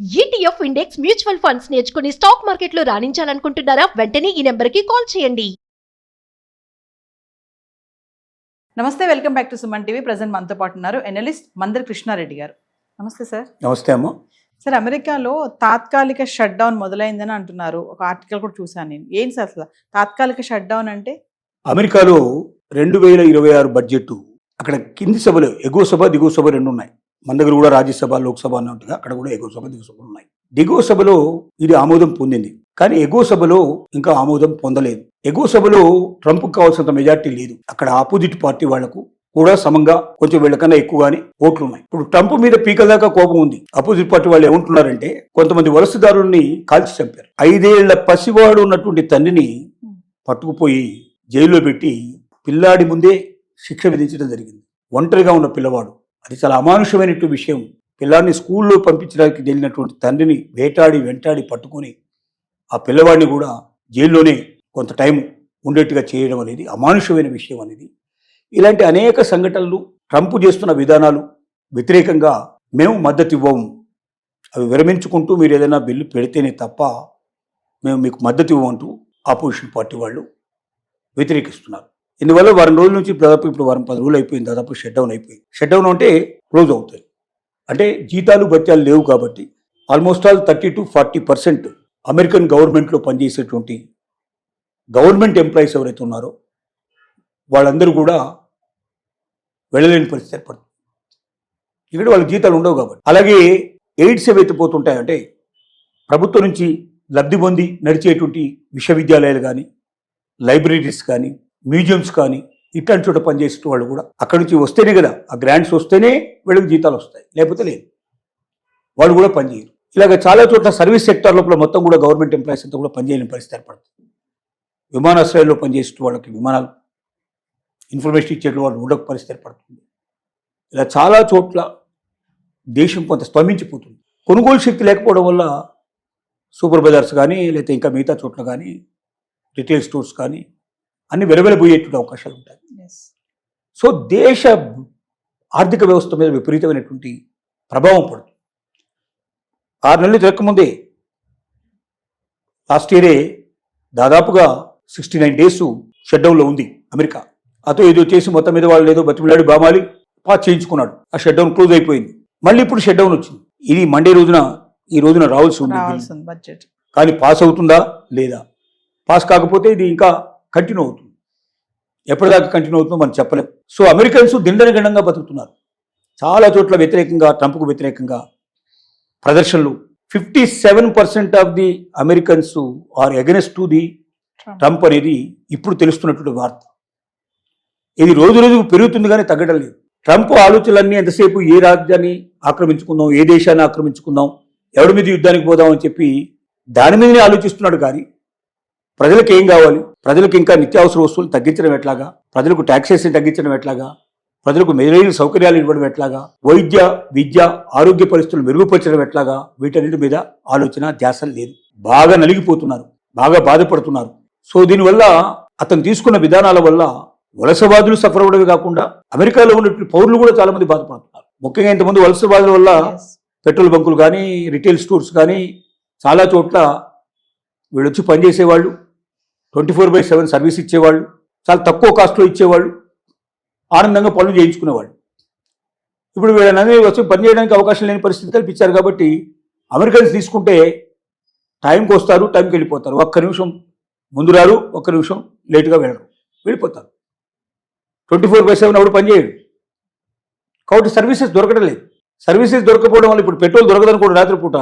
ETF index mutual funds నేర్చుకుని stock మార్కెట్లో రాణించాలనుకుంటున్నారా? వెంటనే ఈ నెంబర్కి కాల్ చేయండి. నమస్తే, welcome back to Suman TV. Present మనతో పాటు ఉన్నారు ఎనలిస్ట్ మందర్ కృష్ణారెడ్డి గారు. నమస్తే సార్. నమస్తే అమ్మ. సార్, అమెరికాలో తాత్కాలిక షట్ డౌన్ మొదలైందని అంటున్నారు. ఒక ఆర్టికల్ కూడా చూసాను నేను. ఏంటి సార్ అసలు తాత్కాలిక షట్ డౌన్ అంటే? అమెరికాలో 2026 బడ్జెట్ అక్కడ కింది సభలు, ఎగువ సభ దిగువ సభ రెండు ఉన్నాయి. మన దగ్గర కూడా రాజ్యసభ లోక్సభ అన్నట్టుగా అక్కడ కూడా ఎగువ సభ దిగువ సభలు ఉన్నాయి. దిగువ సభలో ఇది ఆమోదం పొందింది, కానీ ఎగువ సభలో ఇంకా ఆమోదం పొందలేదు. ఎగువ సభలో ట్రంప్ కావాల్సినంత మెజార్టీ లేదు. అక్కడ ఆపోజిట్ పార్టీ వాళ్లకు కూడా సమంగా కొంచెం వీళ్ళకన్నా ఎక్కువగానే ఓట్లు ఉన్నాయి. ఇప్పుడు ట్రంప్ మీద పీకల దాకా కోపం ఉంది. అపోజిట్ పార్టీ వాళ్ళు ఏమంటున్నారంటే, కొంతమంది వలసదారుల్ని కాల్చి చంపారు. 5 ఏళ్ల పసివాడు ఉన్నటువంటి తండ్రిని పట్టుకుపోయి జైల్లో పెట్టి పిల్లాడి ముందే శిక్ష విధించడం జరిగింది. ఒంటరిగా ఉన్న పిల్లవాడు. అది చాలా అమానుషమైనటువంటి విషయం. పిల్లాడిని స్కూల్లో పంపించడానికి వెళ్ళినటువంటి తండ్రిని వెంటాడి పట్టుకొని ఆ పిల్లవాడిని కూడా జైల్లోనే కొంత టైం ఉండేట్టుగా చేయడం అనేది అమానుషమైన విషయం అనేది. ఇలాంటి అనేక సంఘటనలు, ట్రంప్ చేస్తున్న విధానాలు వ్యతిరేకంగా మేము మద్దతు ఇవ్వము, అవి విరమించుకుంటూ మీరు ఏదైనా బిల్లు పెడితేనే తప్ప మేము మీకు మద్దతు ఇవ్వమంటూ ఆపోజిషన్ పార్టీ వాళ్ళు వ్యతిరేకిస్తున్నారు. ఇందువల్ల వారం రోజుల నుంచి దాదాపు ఇప్పుడు వారం 10 రోజులు అయిపోయింది. దాదాపు షట్ డౌన్ అయిపోయింది. షట్ డౌన్ అంటే క్లోజ్ అవుతాయి. అంటే జీతాలు భత్యాలు లేవు కాబట్టి ఆల్మోస్ట్ ఆల్ 30 to 40% అమెరికన్ గవర్నమెంట్లో పనిచేసేటువంటి గవర్నమెంట్ ఎంప్లాయీస్ ఎవరైతే ఉన్నారో వాళ్ళందరూ కూడా వెళ్ళలేని పరిస్థితి ఏర్పడుతుంది. ఇక్కడ వాళ్ళ జీతాలు ఉండవు కాబట్టి. అలాగే ఎయిడ్స్ ఏవైతే పోతుంటాయంటే, ప్రభుత్వం నుంచి లబ్ధి పొంది నడిచేటువంటి విశ్వవిద్యాలయాలు కానీ, లైబ్రరీస్ కానీ, మ్యూజియంస్ కానీ, ఇట్లాంటి చోట పనిచేసే వాళ్ళు కూడా అక్కడి నుంచి వస్తేనే కదా, ఆ గ్రాంట్స్ వస్తేనే వీళ్ళకి జీతాలు వస్తాయి, లేకపోతే లేదు. వాళ్ళు కూడా పనిచేయరు. ఇలాగ చాలా చోట్ల సర్వీస్ సెక్టర్ లోపల మొత్తం కూడా గవర్నమెంట్ ఎంప్లాయీస్ అంతా కూడా పనిచేయలేని పరిస్థితి ఏర్పడుతుంది. విమానాశ్రయాల్లో పనిచేసే వాళ్ళకి విమానాలు ఇన్ఫర్మేషన్ ఇచ్చే వాళ్ళు ఉండక పరిస్థితి ఏర్పడుతుంది. ఇలా చాలా చోట్ల దేశం కొంత స్తంభించిపోతుంది. కొనుగోలు శక్తి లేకపోవడం వల్ల సూపర్ బజార్స్ కానీ, లేకపోతే ఇంకా మిగతా చోట్ల కానీ, రిటైల్ స్టోర్స్ కానీ అన్ని వెలవెలబోయేటువంటి అవకాశాలు ఉంటాయి. సో దేశ ఆర్థిక వ్యవస్థ మీద విపరీతమైనటువంటి ప్రభావం పడుతుంది. 6 నెలలు తిరగకముందే లాస్ట్ ఇయరే దాదాపుగా 69 days షట్డౌన్లో ఉంది అమెరికా. అతో ఏదో చేసి మొత్తం మీద వాళ్ళు ఏదో బతిమిలాడి బామాలి పాస్ చేయించుకున్నాడు. ఆ షట్డౌన్ క్లోజ్ అయిపోయింది. మళ్ళీ ఇప్పుడు షట్డౌన్ వచ్చింది. ఇది మండే రోజున, ఈ రోజున రావాల్సి ఉంది బడ్జెట్. కానీ పాస్ అవుతుందా లేదా? పాస్ కాకపోతే ఇది ఇంకా కంటిన్యూ అవుతుంది. ఎప్పటిదాకా కంటిన్యూ అవుతుందో మనం చెప్పలేం. సో అమెరికన్స్ దిండనగండంగా బతుకుతున్నారు. చాలా చోట్ల వ్యతిరేకంగా, ట్రంప్కు వ్యతిరేకంగా ప్రదర్శనలు. 57% of the Americans are against to the Trump అనేది ఇప్పుడు తెలుస్తున్నటువంటి వార్త. ఇది రోజు రోజుకు పెరుగుతుంది కానీ తగ్గడం లేదు. ట్రంప్ ఆలోచనలన్నీ ఎంతసేపు ఏ రాజ్యాన్ని ఆక్రమించుకుందాం, ఏ దేశాన్ని ఆక్రమించుకుందాం, ఎవరి మీద యుద్ధానికి పోదాం అని చెప్పి దాని మీదనే ఆలోచిస్తున్నాడు. కానీ ప్రజలకు ఏం కావాలి, ప్రజలకు ఇంకా నిత్యావసర వస్తువులు తగ్గించడం ఎట్లాగా, ప్రజలకు ట్యాక్సెస్ని తగ్గించడం ఎట్లాగా, ప్రజలకు మెరుగైన సౌకర్యాలు ఇవ్వడం ఎట్లాగా, వైద్య, విద్య, ఆరోగ్య పరిస్థితులు మెరుగుపరచడం ఎట్లాగా, వీటన్నిటి మీద ఆలోచన ధ్యాస లేదు. బాగా నలిగిపోతున్నారు, బాగా బాధపడుతున్నారు. సో దీనివల్ల అతను తీసుకున్న విధానాల వల్ల వలసవాదులు సఫర్ అవ్వడమే కాకుండా అమెరికాలో ఉన్నటువంటి పౌరులు కూడా చాలా మంది బాధపడుతున్నారు. ముఖ్యంగా ఇంతకుముందు వలసవాదుల వల్ల పెట్రోల్ బంకులు కానీ, రిటైల్ స్టోర్స్ కానీ చాలా చోట్ల వీళ్ళు వచ్చి పనిచేసేవాళ్ళు, 24/7 సర్వీస్ ఇచ్చేవాళ్ళు, చాలా తక్కువ కాస్ట్లో ఇచ్చేవాళ్ళు, ఆనందంగా పనులు చేయించుకునేవాళ్ళు. ఇప్పుడు వీళ్ళని వచ్చి పనిచేయడానికి అవకాశం లేని పరిస్థితి కల్పించారు. కాబట్టి అమెరికన్స్ తీసుకుంటే టైంకి వస్తారు, టైంకి వెళ్ళిపోతారు. ఒక్క నిమిషం ముందు రారు, ఒక్క నిమిషం లేటుగా వెళ్ళిపోతారు. 24/7 అప్పుడు పనిచేయడు. కాబట్టి సర్వీసెస్ దొరకడం లేదు. సర్వీసెస్ దొరకపోవడం వల్ల ఇప్పుడు పెట్రోల్ దొరకదనుకోండి, రాత్రిపూట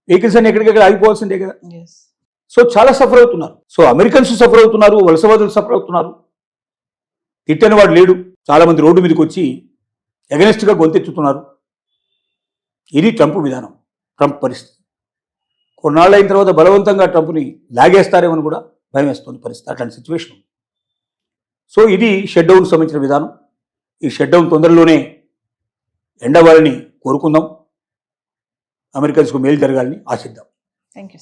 వెహికల్స్ అన్ని ఎక్కడికెక్కడ ఆగిపోవాల్సిందే కదా. సో చాలా సఫర్ అవుతున్నారు. సో అమెరికన్స్ సఫర్ అవుతున్నారు, వలసవాదులు సఫర్ అవుతున్నారు. తిట్టని వాడు లేడు. చాలా మంది రోడ్డు మీదకి వచ్చి ఎగనెస్ట్గా గొంతెత్తుతున్నారు. ఇది ట్రంప్ విధానం, ట్రంప్ పరిస్థితి. కొన్నాళ్ళు అయిన తర్వాత బలవంతంగా ట్రంప్ని లాగేస్తారేమని కూడా భయం వేస్తుంది పరిస్థితి, అట్లాంటి సిచ్యువేషన్. సో ఇది షట్ డౌన్ సంబంధించిన విధానం. ఈ షట్ డౌన్ తొందరలోనే ఎండవాలని కోరుకుందాం. అమెరికన్స్కు మేలు జరగాలని ఆశిద్దాం. Thank you.